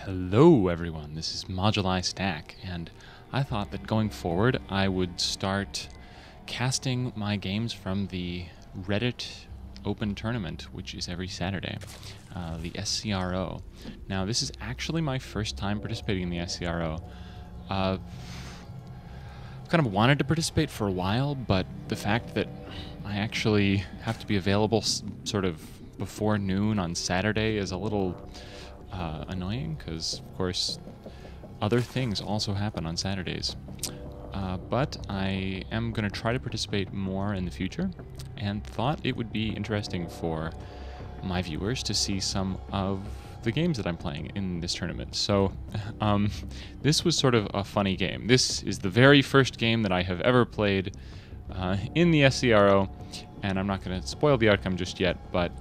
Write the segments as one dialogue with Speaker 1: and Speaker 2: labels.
Speaker 1: Hello everyone, this is Moduli Stack, and I thought that going forward I would start casting my games from the Reddit Open Tournament, which is every Saturday, the SCRO. Now this is actually my first time participating in the SCRO. I've kind of wanted to participate for a while, but the fact that I actually have to be available sort of before noon on Saturday is a little annoying, because of course other things also happen on Saturdays. But I am going to try to participate more in the future, and thought it would be interesting for my viewers to see some of the games that I'm playing in this tournament. So this was sort of a funny game. This is the very first game that I have ever played in the SCRO, and I'm not going to spoil the outcome just yet, but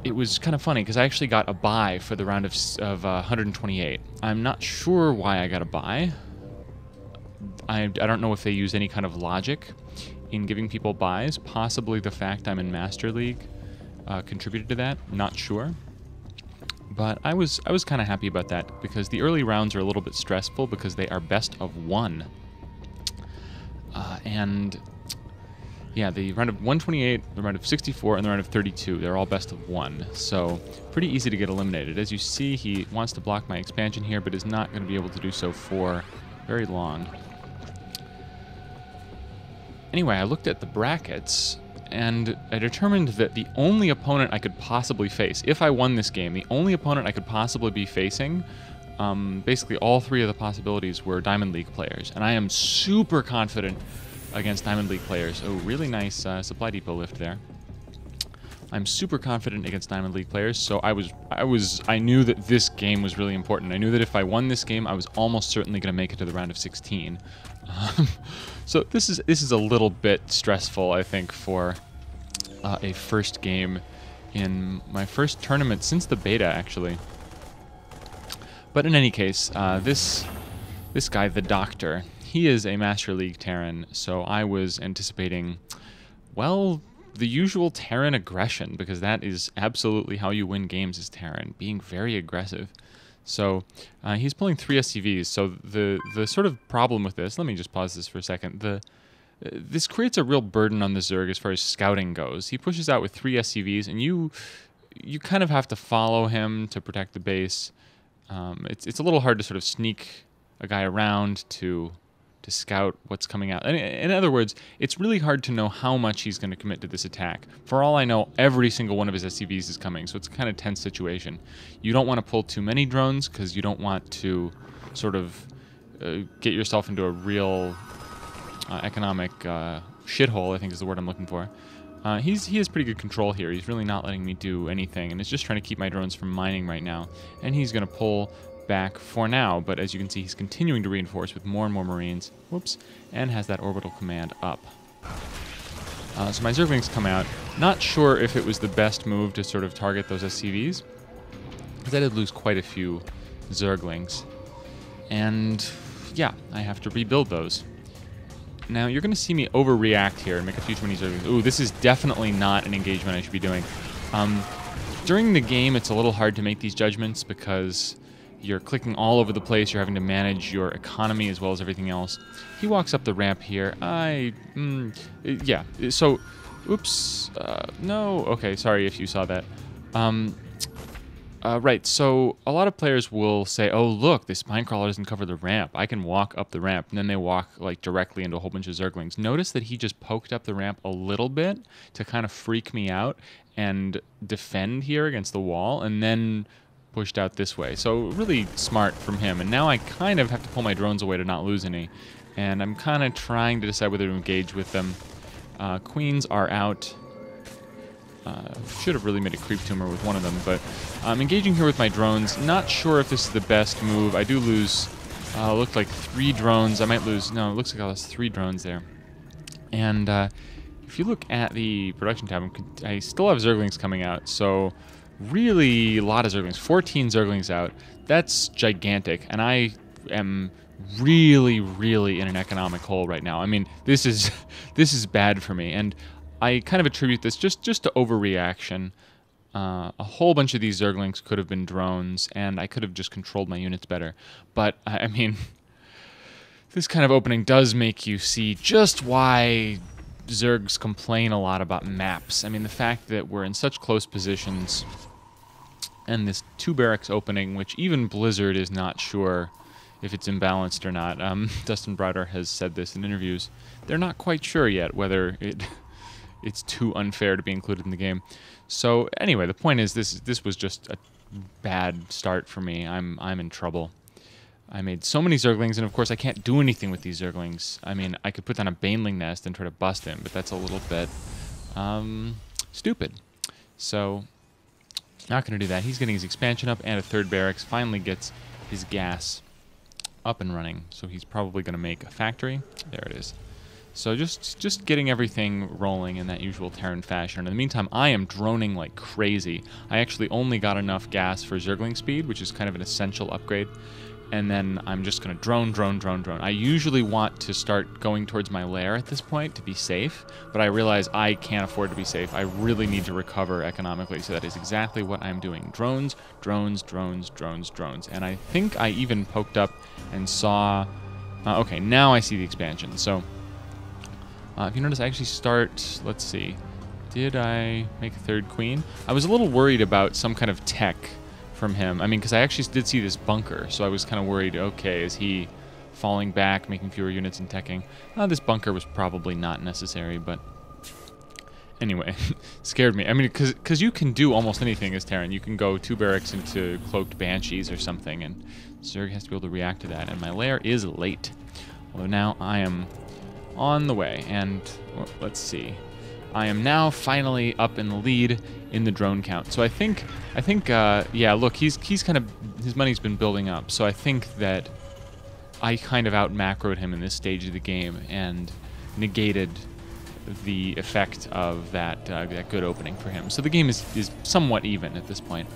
Speaker 1: it was kind of funny because I actually got a bye for the round of 128. I'm not sure why I got a bye. I don't know if they use any kind of logic in giving people buys. Possibly the fact I'm in Master League contributed to that. Not sure. But I was kind of happy about that, because the early rounds are a little bit stressful because they are best of one. And yeah, the round of 128, the round of 64, and the round of 32, they're all best of one. So pretty easy to get eliminated. As you see, he wants to block my expansion here, but is not going to be able to do so for very long. Anyway, I looked at the brackets, and I determined that the only opponent I could possibly face, if I won this game, the only opponent I could possibly be facing, basically all three of the possibilities were Diamond League players. And I am super confident against Diamond League players. Oh, really nice supply depot lift there. I'm super confident against Diamond League players, so I knew that this game was really important. I knew that if I won this game, I was almost certainly going to make it to the round of 16. So this is a little bit stressful, I think, for a first game in my first tournament since the beta, actually. But in any case, this guy, the Doctor, he is a Master League Terran, so I was anticipating, well, the usual Terran aggression, because that is absolutely how you win games as Terran, being very aggressive. So he's pulling 3 SCVs, so the sort of problem with this, let me just pause this for a second, this creates a real burden on the Zerg as far as scouting goes. He pushes out with 3 SCVs, and you kind of have to follow him to protect the base. It's a little hard to sort of sneak a guy around to scout what's coming out. In other words, it's really hard to know how much he's going to commit to this attack. For all I know, every single one of his SCVs is coming, so it's a kind of tense situation. You don't want to pull too many drones, because you don't want to sort of get yourself into a real economic shithole, I think is the word I'm looking for. He has pretty good control here. He's really not letting me do anything, and is just trying to keep my drones from mining right now. And he's going to pull back for now, but as you can see, he's continuing to reinforce with more and more Marines. Whoops. And has that orbital command up. So my Zerglings come out. Not sure if it was the best move to sort of target those SCVs, because I did lose quite a few Zerglings. And yeah, I have to rebuild those. Now, you're going to see me overreact here and make a few too many Zerglings. Ooh, this is definitely not an engagement I should be doing. During the game, it's a little hard to make these judgments, because you're clicking all over the place, you're having to manage your economy as well as everything else. He walks up the ramp here. Yeah, so, oops, no, okay, sorry if you saw that. Right, so a lot of players will say, oh, look, this Spinecrawler doesn't cover the ramp. I can walk up the ramp, and then they walk like directly into a whole bunch of Zerglings. Notice that he just poked up the ramp a little bit to kind of freak me out and defend here against the wall, and then pushed out this way. So really smart from him. And now I kind of have to pull my drones away to not lose any. And I'm kind of trying to decide whether to engage with them. Queens are out. Should have really made a creep tumor with one of them, but I'm engaging here with my drones. Not sure if this is the best move. I do lose, looked like 3 drones. I might lose, no, it looks like I lost 3 drones there. And if you look at the production tab, I still have Zerglings coming out, so really a lot of Zerglings, 14 Zerglings out. That's gigantic, and I am really, really in an economic hole right now. I mean, this is bad for me, and I kind of attribute this just to overreaction. A whole bunch of these Zerglings could have been drones, and I could have just controlled my units better. But, I mean, this kind of opening does make you see just why Zergs complain a lot about maps. I mean, the fact that we're in such close positions, and this 2 barracks opening, which even Blizzard is not sure if it's imbalanced or not. Dustin Browder has said this in interviews. They're not quite sure yet whether it's too unfair to be included in the game. So anyway, the point is this was just a bad start for me. I'm in trouble. I made so many Zerglings, and of course I can't do anything with these Zerglings. I mean, I could put down a Baneling nest and try to bust him, but that's a little bit stupid. So not going to do that. He's getting his expansion up, and a 3rd barracks. Finally gets his gas up and running. So he's probably going to make a factory. There it is. So just getting everything rolling in that usual Terran fashion. In the meantime, I am droning like crazy. I actually only got enough gas for Zergling speed, which is kind of an essential upgrade. And then I'm just going to drone. I usually want to start going towards my lair at this point to be safe, but I realize I can't afford to be safe. I really need to recover economically, so that is exactly what I'm doing. Drones. And I think I even poked up and saw... okay, now I see the expansion. So, if you notice, I actually start... Let's see. Did I make a 3rd queen? I was a little worried about some kind of tech from him. I mean, because I actually did see this bunker, so I was kind of worried, okay, is he falling back, making fewer units and teching? This bunker was probably not necessary, but anyway, scared me. I mean, because you can do almost anything as Terran. You can go 2 barracks into Cloaked Banshees or something, and Zerg has to be able to react to that, and my lair is late. Although now I am on the way, and well, let's see. I am now finally up in the lead in the drone count. So I think, yeah, look, he's kind of, his money's been building up. So I think that I kind of out-macroed him in this stage of the game and negated the effect of that good opening for him. So the game is somewhat even at this point.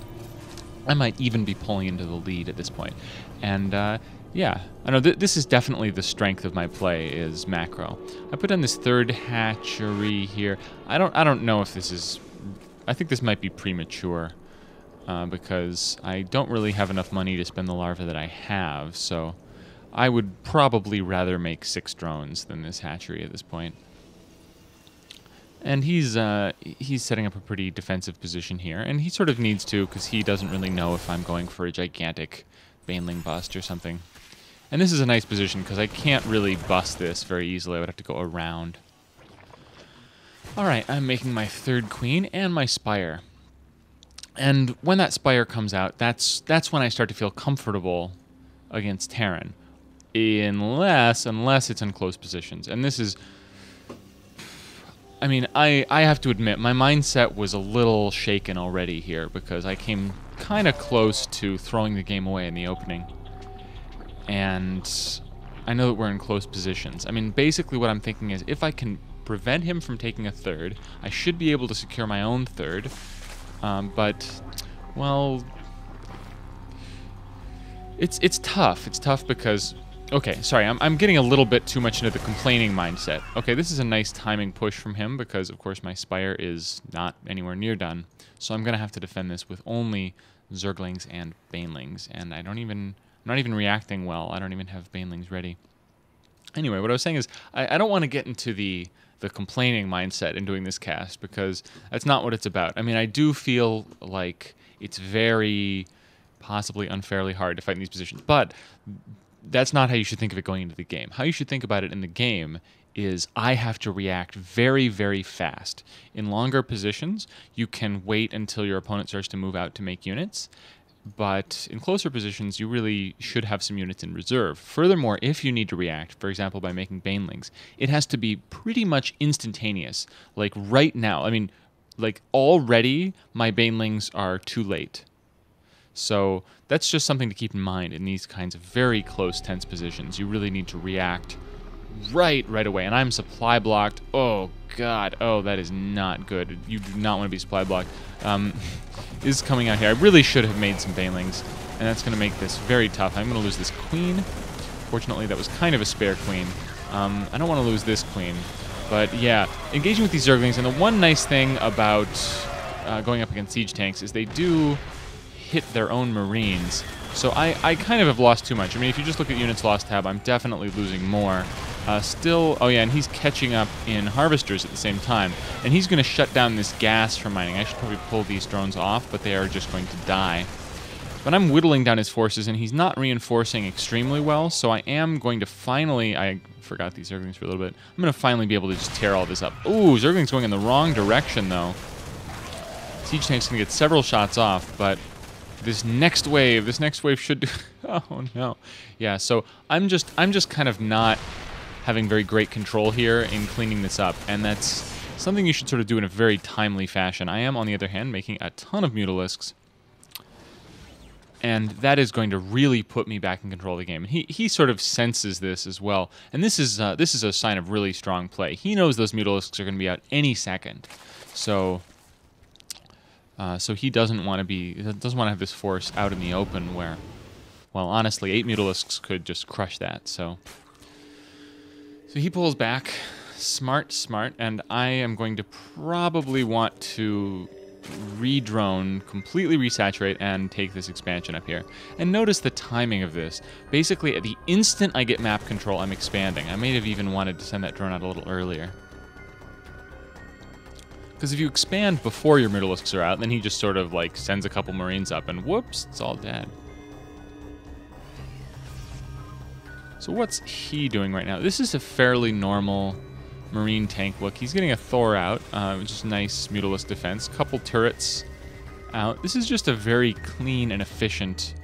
Speaker 1: I might even be pulling into the lead at this point. And yeah, I know this is definitely the strength of my play is macro. I put in this 3rd hatchery here. I don't know if this is... I think this might be premature because I don't really have enough money to spend the larvae that I have. So I would probably rather make 6 drones than this hatchery at this point. And he's setting up a pretty defensive position here, and he sort of needs to because he doesn't really know if I'm going for a gigantic Baneling bust or something. And this is a nice position because I can't really bust this very easily. I would have to go around. Alright, I'm making my 3rd queen and my spire. And when that spire comes out, that's when I start to feel comfortable against Terran. Unless it's in close positions. And this is... I mean, I have to admit, my mindset was a little shaken already here because I came kind of close to throwing the game away in the opening. And I know that we're in close positions. I mean, basically what I'm thinking is if I can prevent him from taking a 3rd, I should be able to secure my own 3rd. But, well, it's tough. It's tough because... Okay, sorry, I'm getting a little bit too much into the complaining mindset. Okay, this is a nice timing push from him because, of course, my spire is not anywhere near done. So I'm going to have to defend this with only Zerglings and Banelings. And I'm not even reacting well. I don't even have Banelings ready. Anyway, what I was saying is I don't want to get into the complaining mindset in doing this cast because that's not what it's about. I mean, I do feel like it's very possibly unfairly hard to fight in these positions, but that's not how you should think of it going into the game. How you should think about it in the game is I have to react very, very fast. In longer positions, you can wait until your opponent starts to move out to make units, but in closer positions, you really should have some units in reserve. Furthermore, if you need to react, for example, by making Banelings, it has to be pretty much instantaneous. Like right now, I mean, like already my Banelings are too late. So that's just something to keep in mind in these kinds of very close, tense positions. You really need to react right away. And I'm supply blocked. Oh, God. Oh, that is not good. You do not want to be supply blocked. Is coming out here. I really should have made some Banelings, and that's going to make this very tough. I'm going to lose this queen. Fortunately, that was kind of a spare queen. I don't want to lose this queen. But yeah, engaging with these Zerglings, and the one nice thing about going up against siege tanks is they do hit their own Marines. So I kind of have lost too much. I mean, if you just look at units lost tab, I'm definitely losing more. Still, oh yeah, and he's catching up in harvesters at the same time. And he's going to shut down this gas from mining. I should probably pull these drones off, but they are just going to die. But I'm whittling down his forces, and he's not reinforcing extremely well, so I am going to finally... I forgot these Zerglings for a little bit. I'm going to finally be able to just tear all this up. Ooh, Zergling's going in the wrong direction, though. Siege tank's going to get several shots off, but this next wave should do... Oh, no. Yeah, so I'm just kind of not having very great control here in cleaning this up, and that's something you should sort of do in a very timely fashion. I am, on the other hand, making a ton of Mutalisks, and that is going to really put me back in control of the game. He sort of senses this as well, and this is a sign of really strong play. He knows those Mutalisks are going to be out any second, so he doesn't want to have this force out in the open where, well, honestly, 8 Mutalisks could just crush that. So he pulls back, smart, and I am going to probably want to re-drone, completely resaturate, and take this expansion up here. And notice the timing of this. Basically, at the instant I get map control, I'm expanding. I may have even wanted to send that drone out a little earlier. Because if you expand before your Mutalisks are out, then he just sort of like sends a couple Marines up, and whoops, it's all dead. So what's he doing right now? This is a fairly normal Marine tank look. He's getting a Thor out, which is nice Mutalisk defense. Couple turrets out. This is just a very clean and efficient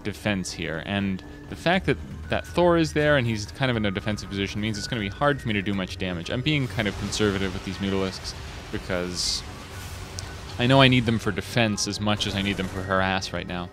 Speaker 1: defense here. And the fact that Thor is there and he's kind of in a defensive position means it's going to be hard for me to do much damage. I'm being kind of conservative with these Mutalisks because I know I need them for defense as much as I need them for harass right now.